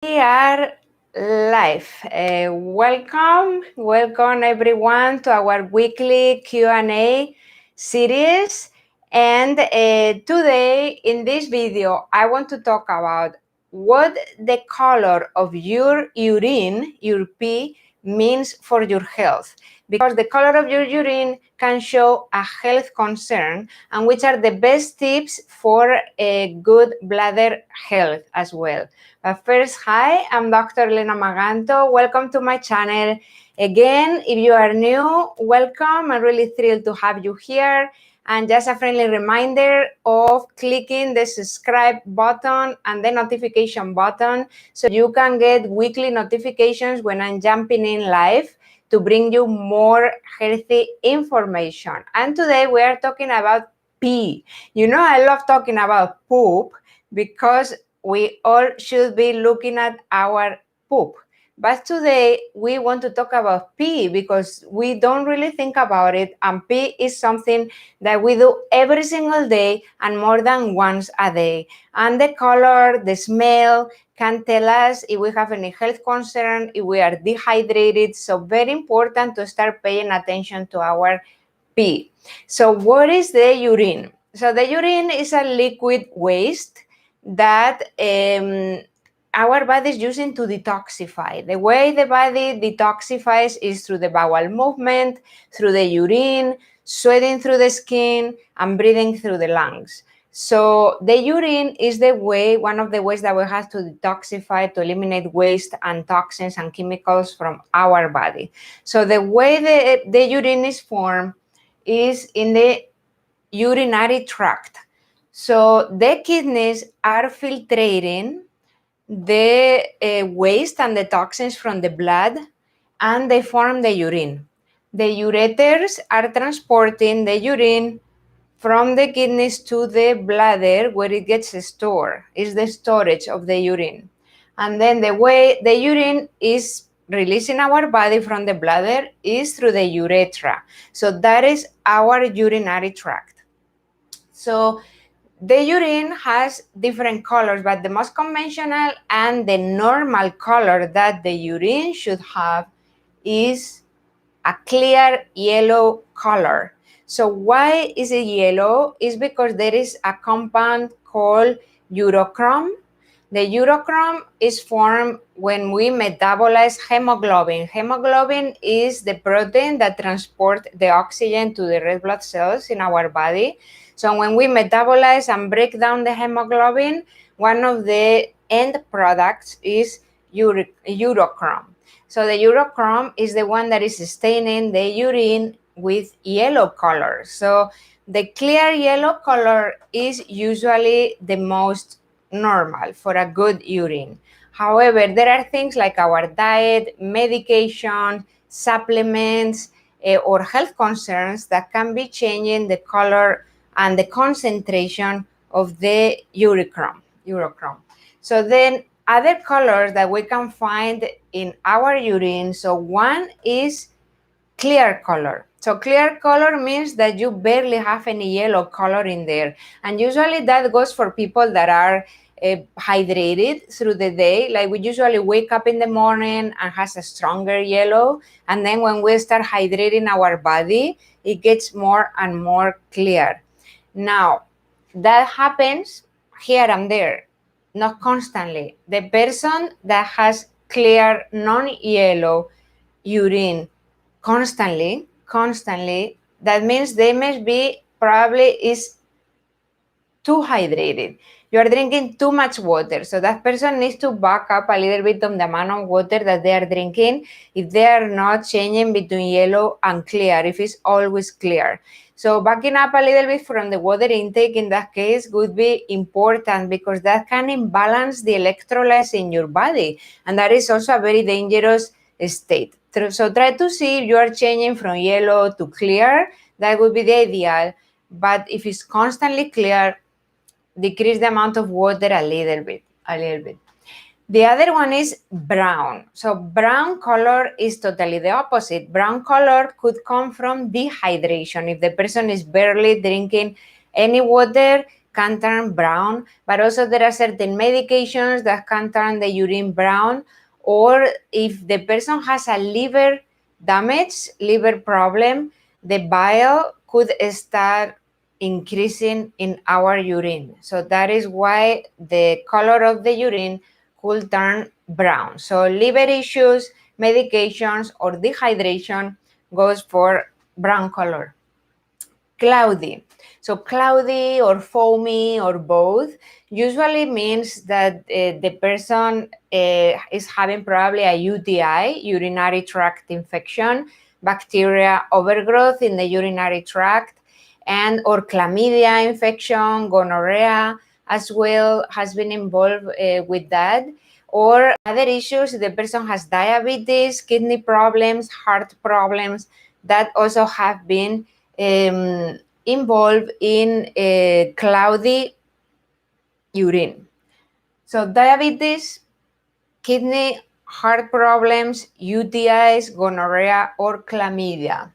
We are live. Welcome everyone to our weekly Q&A series. And today in this video, I want to talk about what the color of your urine, your pee, means for your health. Because the color of your urine can show a health concern, and which are the best tips for a good bladder health as well. But first, hi, I'm Dr. Elena Maganto. Welcome to my channel. Again, if you are new, welcome. I'm really thrilled to have you here. And just a friendly reminder of clicking the subscribe button and the notification button so you can get weekly notifications when I'm jumping in live to bring you more healthy information. And today we are talking about pee. You know, I love talking about poop because we all should be looking at our poop. But today we want to talk about pee because we don't really think about it, and pee is something that we do every single day and more than once a day. And the color, the smell can tell us if we have any health concern, if we are dehydrated. So very important to start paying attention to our pee. So what is the urine? So the urine is a liquid waste that our body is using to detoxify. The way the body detoxifies is through the bowel movement, through the urine, sweating through the skin, and breathing through the lungs. So the urine is the way, one of the ways that we have to detoxify, to eliminate waste and toxins and chemicals from our body. So the way the urine is formed is in the urinary tract. So the kidneys are filtrating the waste and the toxins from the blood, and they form the urine. The ureters are transporting the urine from the kidneys to the bladder where it gets stored. It's the storage of the urine. And then the way the urine is releasing our body from the bladder is through the urethra. So that is our urinary tract. So the urine has different colors, but the most conventional and the normal color that the urine should have is a clear yellow color. So why is it yellow? It's because there is a compound called Urochrome. The Urochrome is formed when we metabolize hemoglobin. Hemoglobin is the protein that transports the oxygen to the red blood cells in our body. So when we metabolize and break down the hemoglobin, one of the end products is Urochrome. So the Urochrome is the one that is staining the urine with yellow color. So the clear yellow color is usually the most normal for a good urine. However, there are things like our diet, medication, supplements, or health concerns that can be changing the color and the concentration of the Urochrome. So then other colors that we can find in our urine, so one is clear color. So clear color means that you barely have any yellow color in there. And usually that goes for people that are hydrated through the day. Like we usually wake up in the morning and has a stronger yellow. And then when we start hydrating our body, it gets more and more clear. Now, that happens here and there, not constantly. The person that has clear, non-yellow urine constantly, that means they must be probably is too hydrated. You are drinking too much water. So that person needs to back up a little bit on the amount of water that they are drinking if they are not changing between yellow and clear, if it's always clear. So backing up a little bit from the water intake in that case would be important because that can imbalance the electrolytes in your body. And that is also a very dangerous state. So try to see if you are changing from yellow to clear. That would be the ideal. But if it's constantly clear, decrease the amount of water a little bit. The other one is brown. So brown color is totally the opposite. Brown color could come from dehydration. If the person is barely drinking any water, can turn brown, but also there are certain medications that can turn the urine brown, or if the person has a liver damage, liver problem, the bile could start increasing in our urine. So that is why the color of the urine could turn brown. So liver issues, medications, or dehydration goes for brown color. Cloudy. So cloudy or foamy or both usually means that the person is having probably a UTI, urinary tract infection, bacteria overgrowth in the urinary tract, and or chlamydia infection, gonorrhea as well has been involved with that. Or other issues, the person has diabetes, kidney problems, heart problems that also have been involved in cloudy urine. So diabetes, kidney, heart problems, UTIs, gonorrhea, or chlamydia.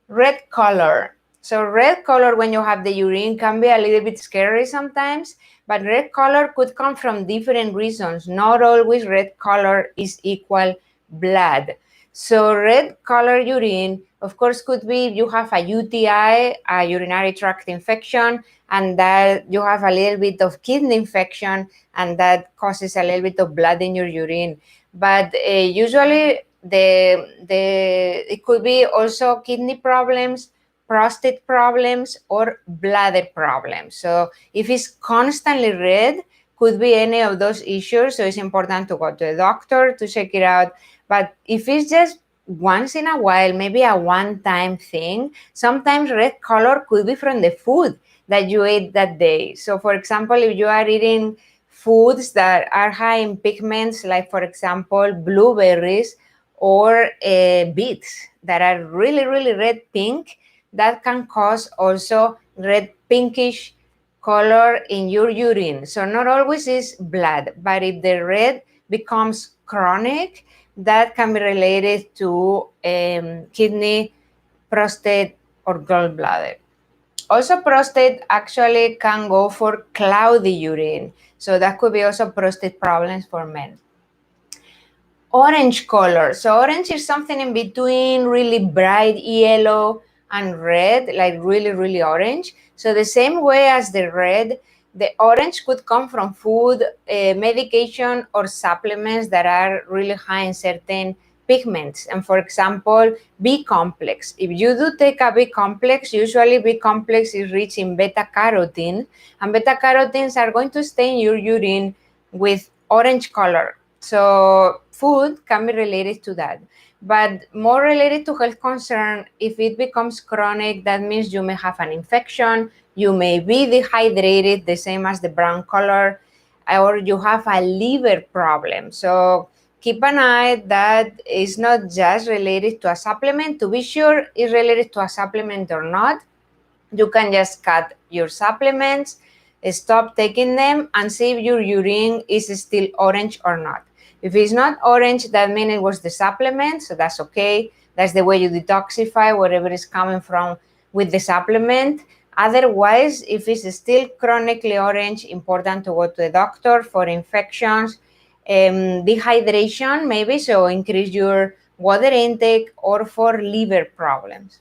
Red color. So red color when you have the urine can be a little bit scary sometimes, but red color could come from different reasons. Not always red color is equal blood. So red color urine, of course, could be you have a UTI, a urinary tract infection, and that you have a little bit of kidney infection, and that causes a little bit of blood in your urine. But usually it could be also kidney problems, prostate problems, or bladder problems. So if it's constantly red, could be any of those issues. So it's important to go to a doctor to check it out. But if it's just once in a while, maybe a one-time thing, sometimes red color could be from the food that you ate that day. So for example, if you are eating foods that are high in pigments, like for example, blueberries or beets that are really, really red pink, that can cause also red pinkish color in your urine. So not always is blood, but if the red becomes chronic, that can be related to kidney, prostate, or gallbladder. Also, prostate actually can go for cloudy urine. So that could be also prostate problems for men. Orange color. So orange is something in between really bright yellow and red, like really, really orange. So the same way as the red, the orange could come from food, medication, or supplements that are really high in certain pigments. And for example, B complex. If you do take a B complex, usually B complex is rich in beta carotene, and beta carotenes are going to stay in your urine with orange color. So food can be related to that, but more related to health concern. If it becomes chronic, that means you may have an infection, you may be dehydrated, the same as the brown color, or you have a liver problem. So keep an eye that it's not just related to a supplement. To be sure it's related to a supplement or not, you can just cut your supplements, stop taking them, and see if your urine is still orange or not. If it's not orange, that means it was the supplement, so that's okay. That's the way you detoxify whatever is coming from with the supplement. Otherwise, if it's still chronically orange, important to go to the doctor for infections, dehydration maybe, so increase your water intake, or for liver problems.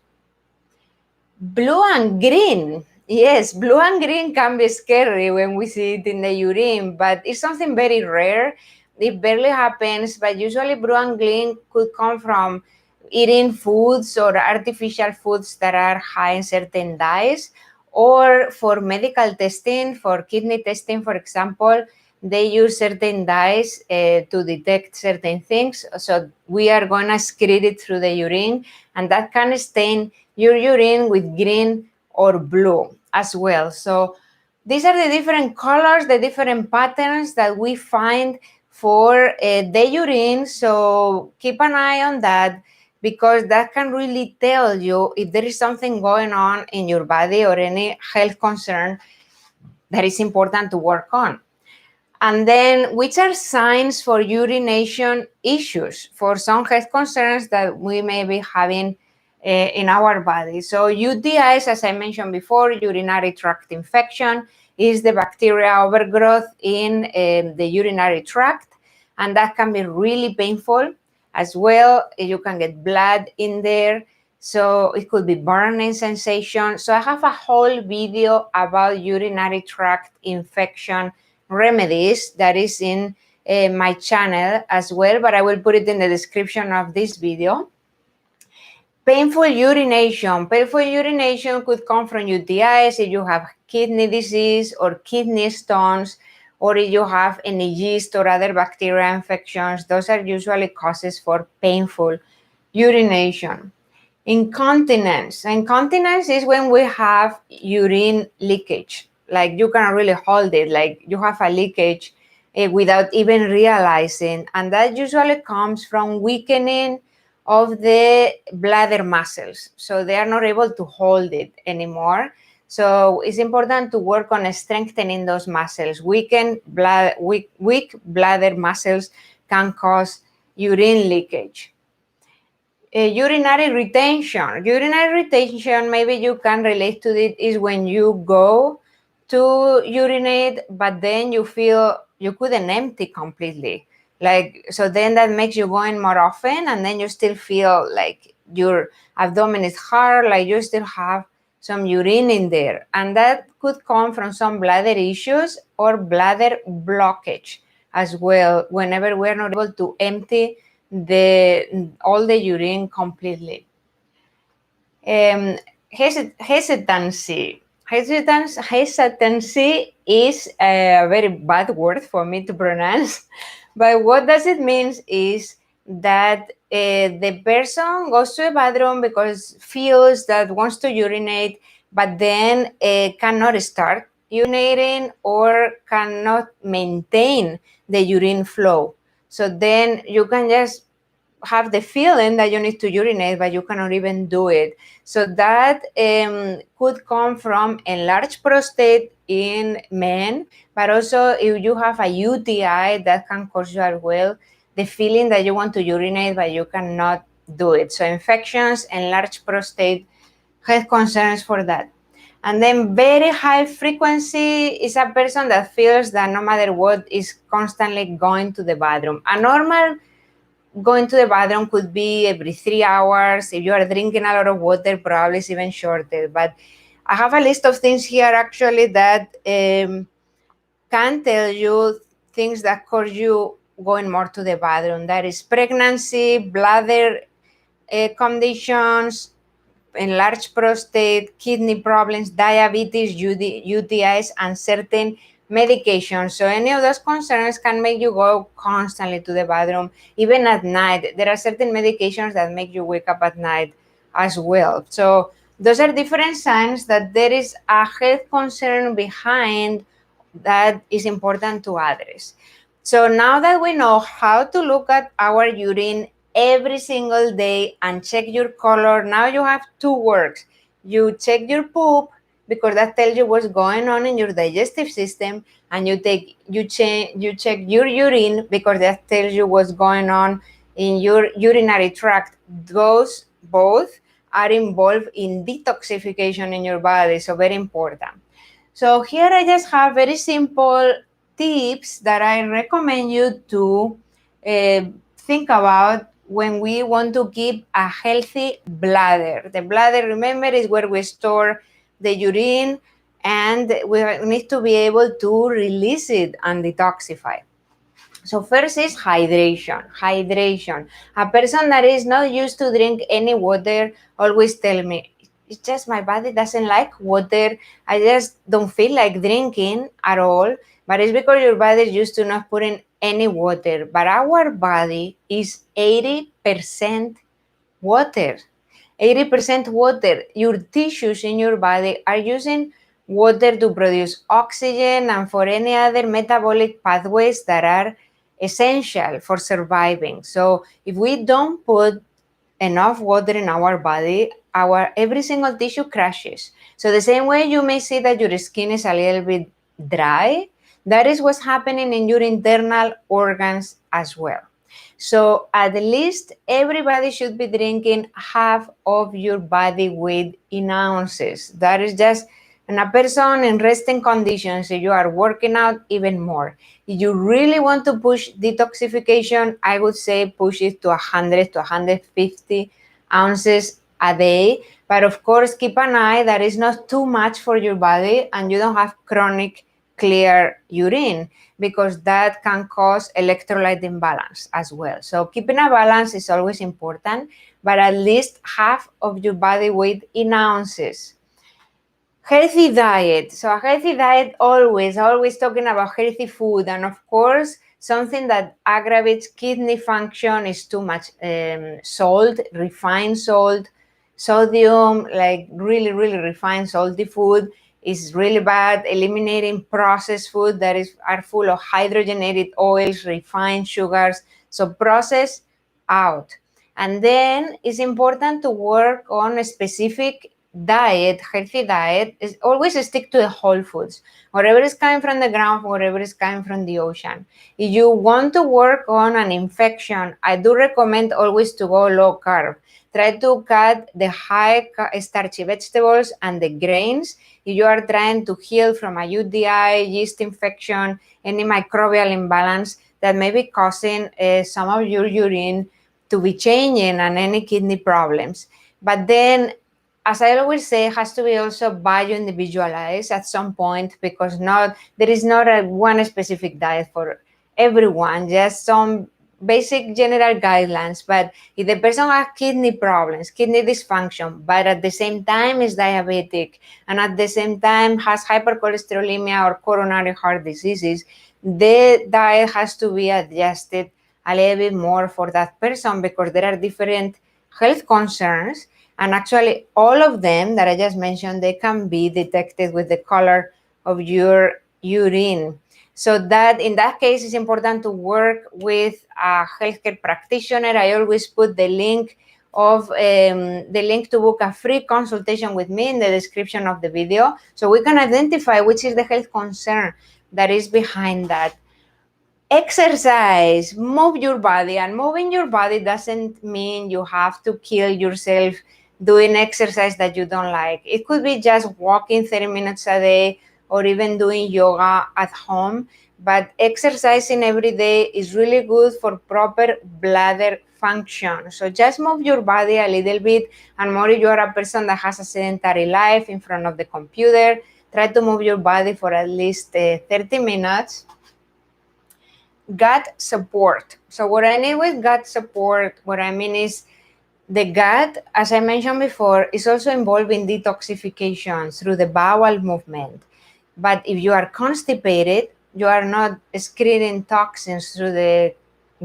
Blue and green. Yes, blue and green can be scary when we see it in the urine, but it's something very rare. It barely happens, but usually blue and green could come from eating foods or artificial foods that are high in certain dyes, or for medical testing, for kidney testing, for example, they use certain dyes to detect certain things. So we are going to excrete it through the urine, and that can stain your urine with green or blue as well. So these are the different colors, the different patterns that we find for the urine. So keep an eye on that, because that can really tell you if there is something going on in your body or any health concern that is important to work on. And then, which are signs for urination issues, for some health concerns that we may be having in our body. So UTIs, as I mentioned before, urinary tract infection, is the bacteria overgrowth in the urinary tract, and that can be really painful as well. You can get blood in there, so it could be burning sensation. So I have a whole video about urinary tract infection remedies that is in my channel as well, but I will put it in the description of this video. Painful urination. Painful urination could come from UTIs if you have kidney disease or kidney stones, or if you have any yeast or other bacterial infections. Those are usually causes for painful urination. Incontinence. Incontinence is when we have urine leakage. Like you cannot really hold it, like you have a leakage without even realizing. And that usually comes from weakening of the bladder muscles. So they are not able to hold it anymore. So it's important to work on strengthening those muscles. Weak bladder muscles can cause urine leakage. Urinary retention. Urinary retention, maybe you can relate to it, is when you go to urinate, but then you feel you couldn't empty completely. Like, so then that makes you go in more often, and then you still feel like your abdomen is hard, like you still have some urine in there. And that could come from some bladder issues or bladder blockage as well, whenever we're not able to empty all the urine completely. Hesitancy. Hesitancy is a very bad word for me to pronounce, but what does it mean is that the person goes to the bathroom because feels that wants to urinate, but then cannot start urinating or cannot maintain the urine flow. So then you can just have the feeling that you need to urinate, but you cannot even do it. So that could come from enlarged prostate in men, but also if you have a UTI, that can cause you as well the feeling that you want to urinate, but you cannot do it. So infections, enlarged prostate, health concerns for that. And then very high frequency is a person that feels that no matter what is constantly going to the bathroom. A normal going to the bathroom could be every 3 hours. If you are drinking a lot of water, probably it's even shorter. But I have a list of things here actually that can tell you things that cause you going more to the bathroom. That is pregnancy, bladder conditions, enlarged prostate, kidney problems, diabetes, UTIs, and certain medications. So any of those concerns can make you go constantly to the bathroom, even at night. There are certain medications that make you wake up at night as well. So those are different signs that there is a health concern behind that is important to address. So now that we know how to look at our urine every single day and check your color, now you have two works. You check your poop because that tells you what's going on in your digestive system, and you check your urine because that tells you what's going on in your urinary tract. Those both are involved in detoxification in your body, so very important. So here I just have very simple tips that I recommend you to think about when we want to keep a healthy bladder. The bladder, remember, is where we store the urine, and we need to be able to release it and detoxify. So first is hydration. Hydration. A person that is not used to drink any water always tell me, it's just my body doesn't like water. I just don't feel like drinking at all. But it's because your body is used to not putting any water. But our body is 80% water. 80% water. Your tissues in your body are using water to produce oxygen and for any other metabolic pathways that are essential for surviving. So if we don't put enough water in our body, our every single tissue crashes. So the same way you may see that your skin is a little bit dry, that is what's happening in your internal organs as well. So at least everybody should be drinking half of your body weight in ounces. That is just in a person in resting conditions. If you are working out, even more. If you really want to push detoxification, I would say push it to 100 to 150 ounces a day. But of course, keep an eye that is not too much for your body and you don't have chronic clear urine, because that can cause electrolyte imbalance as well. So keeping a balance is always important, but at least half of your body weight in ounces. Healthy diet. So a healthy diet, always talking about healthy food. And of course, something that aggravates kidney function is too much salt, refined salt, sodium, like really refined salty food is really bad. Eliminating processed food that are full of hydrogenated oils, refined sugars. So process out. And then it's important to work on a specific diet, healthy diet, is always stick to the whole foods. Whatever is coming from the ground, whatever is coming from the ocean. If you want to work on an infection, I do recommend always to go low carb. Try to cut the high starchy vegetables and the grains. If you are trying to heal from a UTI, yeast infection, any microbial imbalance that may be causing some of your urine to be changing and any kidney problems. But then, as I always say, it has to be also bio-individualized at some point, because there is not a one specific diet for everyone, just some basic general guidelines. But if the person has kidney problems, kidney dysfunction, but at the same time is diabetic, and at the same time has hypercholesterolemia or coronary heart diseases, the diet has to be adjusted a little bit more for that person, because there are different health concerns. And actually, all of them that I just mentioned, they can be detected with the color of your urine. So that in that case, it's important to work with a healthcare practitioner. I always put the link to book a free consultation with me in the description of the video, so we can identify which is the health concern that is behind that. Exercise, move your body. And moving your body doesn't mean you have to kill yourself doing exercise that you don't like. It could be just walking 30 minutes a day or even doing yoga at home. But exercising every day is really good for proper bladder function. So just move your body a little bit, and more if you are a person that has a sedentary life in front of the computer. Try to move your body for at least 30 minutes. Gut support. So what I mean with gut support, what I mean is the gut, as I mentioned before, is also involved in detoxification through the bowel movement. But if you are constipated, you are not excreting toxins through the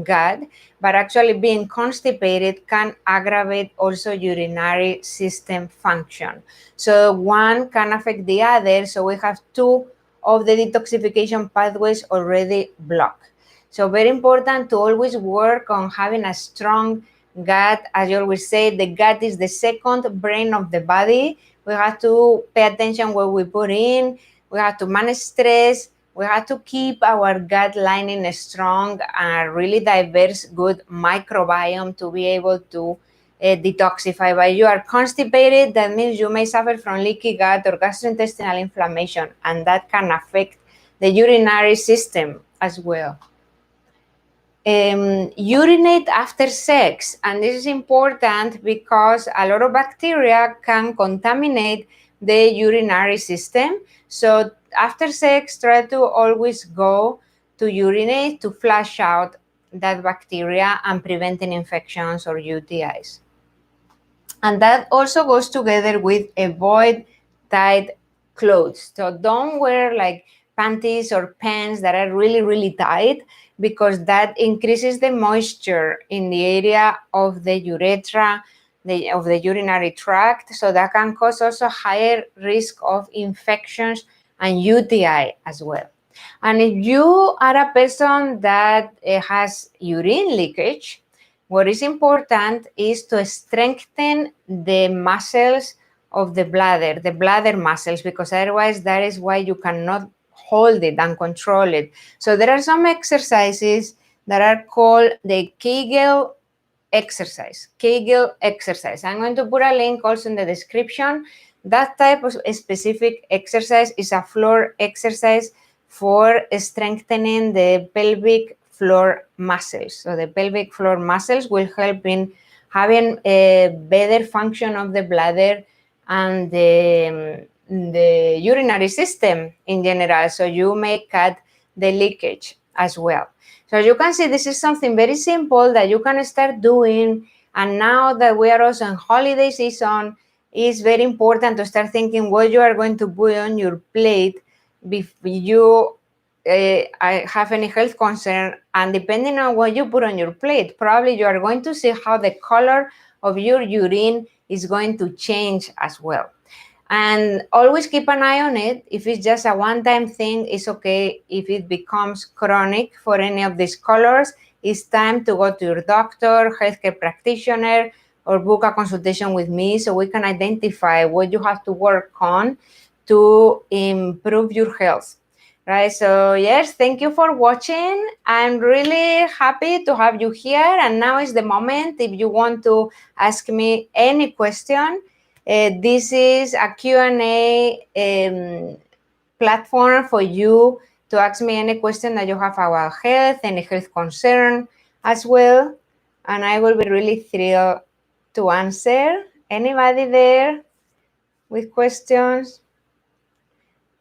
gut, but actually being constipated can aggravate also urinary system function. So one can affect the other. So we have two of the detoxification pathways already blocked. So very important to always work on having a strong gut. As you always say, the gut is the second brain of the body. We have to pay attention what we put in. We have to manage stress. We have to keep our gut lining strong and really diverse, good microbiome to be able to detoxify. But you are constipated, that means you may suffer from leaky gut or gastrointestinal inflammation, and that can affect the urinary system as well. Urinate after sex, and this is important because a lot of bacteria can contaminate the urinary system. So after sex, try to always go to urinate to flush out that bacteria and preventing infections or UTIs. And that also goes together with avoid tight clothes. So don't wear like panties or pants that are really tight, because that increases the moisture in the area of the urethra, of the urinary tract. So that can cause also higher risk of infections and UTI as well. And if you are a person that has urine leakage, what is important is to strengthen the muscles of the bladder muscles, because otherwise that is why you cannot hold it and control it. So there are some exercises that are called the Kegel exercise. Kegel exercise. I'm going to put a link also in the description. That type of specific exercise is a floor exercise for strengthening the pelvic floor muscles. So the pelvic floor muscles will help in having a better function of the bladder and the urinary system in general. So you may cut the leakage as well. So you can see this is something very simple that you can start doing. And now that we are also in holiday season, it's very important to start thinking what you are going to put on your plate before you have any health concern. And depending on what you put on your plate, probably you are going to see how the color of your urine is going to change as well. And always keep an eye on it. If it's just a one-time thing, it's okay. If it becomes chronic for any of these colors, it's time to go to your doctor, healthcare practitioner, or book a consultation with me so we can identify what you have to work on to improve your health. Right, so yes, thank you for watching. I'm really happy to have you here. And now is the moment if you want to ask me any question. This is a Q&A platform for you to ask me any question that you have about health, any health concern as well. And I will be really thrilled to answer. Anybody there with questions?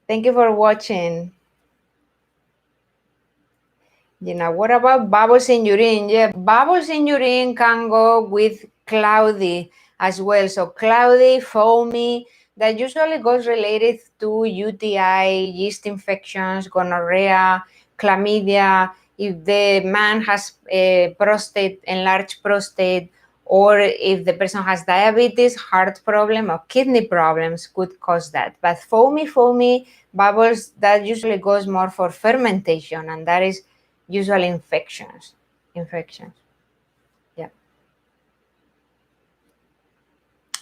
Thank you for watching. What about bubbles in urine? Yeah, bubbles in urine can go with cloudy as well. So cloudy, foamy, that usually goes related to UTI, yeast infections, gonorrhea, chlamydia. If the man has a enlarged prostate, or if the person has diabetes, heart problem, or kidney problems could cause that. But foamy bubbles, that usually goes more for fermentation, and that is usually infections. Yeah.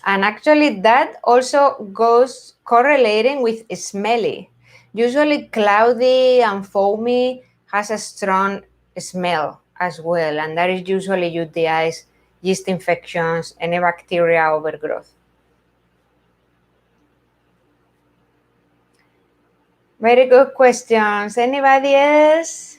And actually that also goes correlating with smelly. Usually cloudy and foamy has a strong smell as well, and that is usually UTIs, yeast infections, any bacteria overgrowth. Very good questions. Anybody else?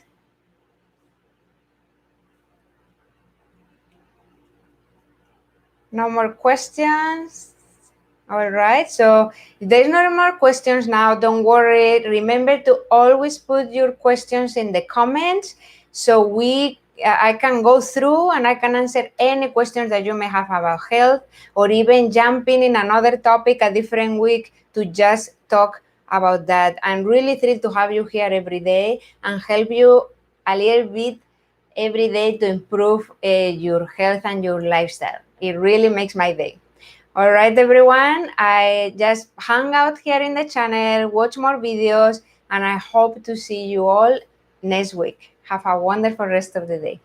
No more questions? All right, so if there's no more questions now, don't worry. Remember to always put your questions in the comments so I can go through and I can answer any questions that you may have about health, or even jumping in another topic a different week to just talk about that. I'm really thrilled to have you here every day and help you a little bit every day to improve your health and your lifestyle. It really makes my day. All right, everyone, I just hang out here in the channel, watch more videos, and I hope to see you all next week. Have a wonderful rest of the day.